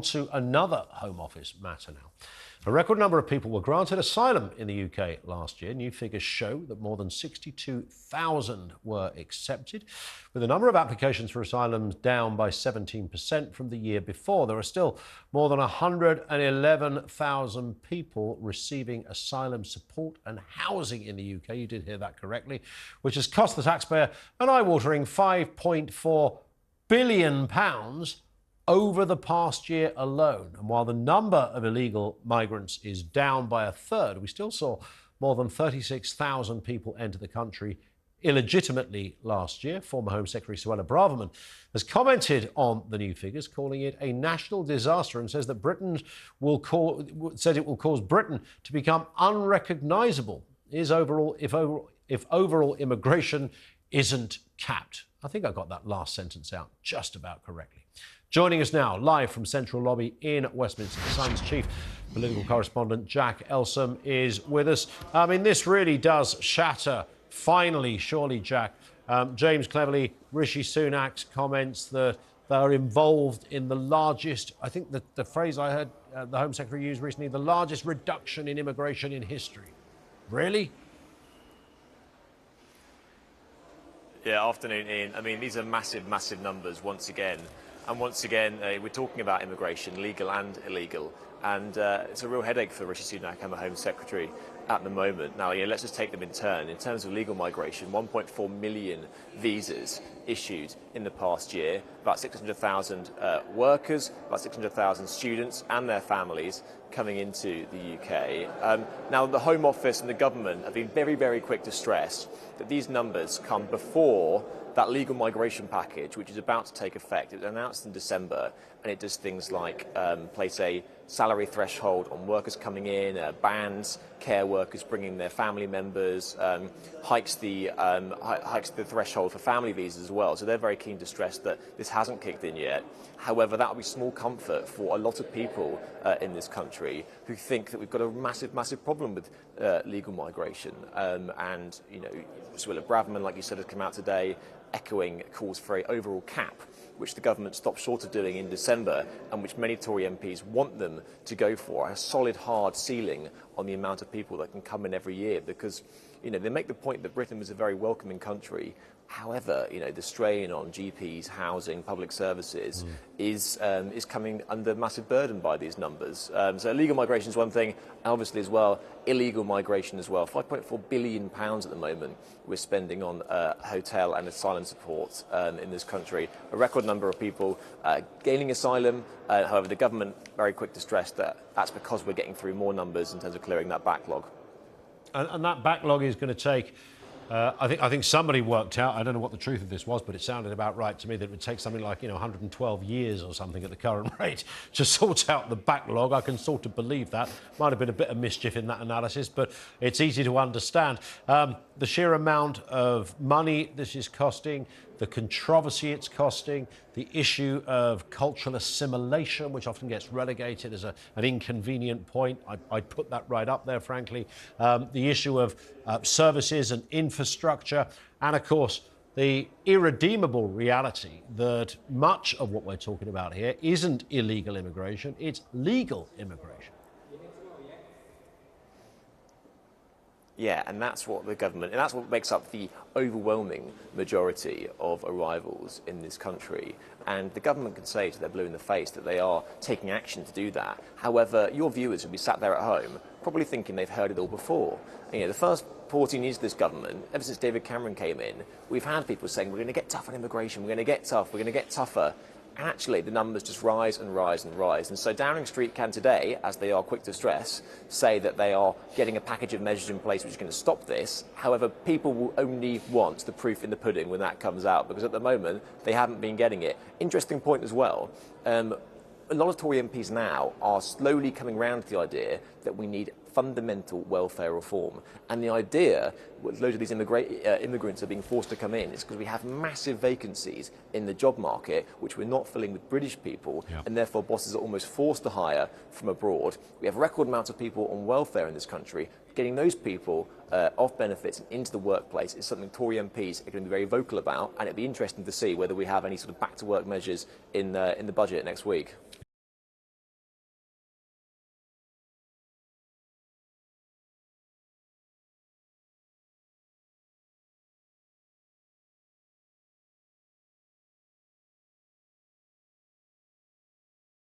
To another Home Office matter now. A record number of people were granted asylum in the UK last year. New figures show that more than 62,000 were accepted, with the number of applications for asylum down by 17% from the year before. There are still more than 111,000 people receiving asylum support and housing in the UK. You did hear that correctly, which has cost the taxpayer an eye-watering £5.4 billion over the past year alone. And while the number of illegal migrants is down by a third, we still saw more than 36,000 people enter the country illegitimately last year. Former Home Secretary Suella Braverman has commented on the new figures, calling it a national disaster, and says that it will cause Britain to become unrecognisable if overall immigration isn't capped. I think I got that last sentence out just about correctly. Joining us now, live from Central Lobby in Westminster, the Sun's chief political correspondent, Jack Elsom, is with us. I mean, this really does shatter, finally, surely, Jack, James Cleverly, Rishi Sunak's comments that they are involved in the largest, I think the phrase I heard the Home Secretary use recently, the largest reduction in immigration in history. Really? Yeah, afternoon, Ian. I mean, these are massive, massive numbers once again. And once again, we're talking about immigration, legal and illegal. And it's a real headache for Rishi Sunak and the Home Secretary at the moment. Now, let's just take them in turn. In terms of legal migration, 1.4 million visas issued in the past year, about 600,000 workers, about 600,000 students and their families coming into the UK. Now, the Home Office and the government have been very, very quick to stress that these numbers come before that legal migration package, which is about to take effect. It was announced in December, and it does things like place a salary threshold on workers coming in, bans care workers bringing their family members, hikes the threshold for family visas as well. So they're very keen to stress that this hasn't kicked in yet. However, that will be small comfort for a lot of people in this country who think that we've got a massive, massive problem with legal migration. And, Suella Braverman, like you said, has come out today echoing calls for an overall cap, which the government stopped short of doing in December, and which many Tory MPs want them to go for, a solid, hard ceiling on the amount of people that can come in every year, because they make the point that Britain was a very welcoming country. However, the strain on GPs, housing, public services is coming under massive burden by these numbers. So illegal migration is one thing, and obviously as well, illegal migration as well. £5.4 billion at the moment we're spending on hotel and asylum support in this country. A record number of people gaining asylum. However, the government very quick to stress that that's because we're getting through more numbers in terms of clearing that backlog. And that backlog is going to take, I think somebody worked out, I don't know what the truth of this was, but it sounded about right to me that it would take something like 112 years or something at the current rate to sort out the backlog. I can sort of believe that. Might have been a bit of mischief in that analysis, but it's easy to understand. The sheer amount of money this is costing, the controversy it's costing, the issue of cultural assimilation, which often gets relegated as an inconvenient point. I'd put that right up there, frankly. The issue of services and infrastructure, and of course, the irredeemable reality that much of what we're talking about here isn't illegal immigration, it's legal immigration. Yeah, and that's what the government, and that's what makes up the overwhelming majority of arrivals in this country. And the government can say to their blue in the face that they are taking action to do that. However, your viewers will be sat there at home probably thinking they've heard it all before. The first 14 years of this government, ever since David Cameron came in, we've had people saying we're going to get tough on immigration, we're going to get tough, we're going to get tougher. And actually, the numbers just rise and rise and rise. And so Downing Street can today, as they are quick to stress, say that they are getting a package of measures in place which is going to stop this. However, people will only want the proof in the pudding when that comes out, because at the moment, they haven't been getting it. Interesting point as well. A lot of Tory MPs now are slowly coming round to the idea that we need fundamental welfare reform. And the idea, loads of these immigrants are being forced to come in, is because we have massive vacancies in the job market, which we're not filling with British people, and therefore bosses are almost forced to hire from abroad. We have record amounts of people on welfare in this country. Getting those people off benefits and into the workplace is something Tory MPs are going to be very vocal about, and it'd be interesting to see whether we have any sort of back-to-work measures in the budget next week.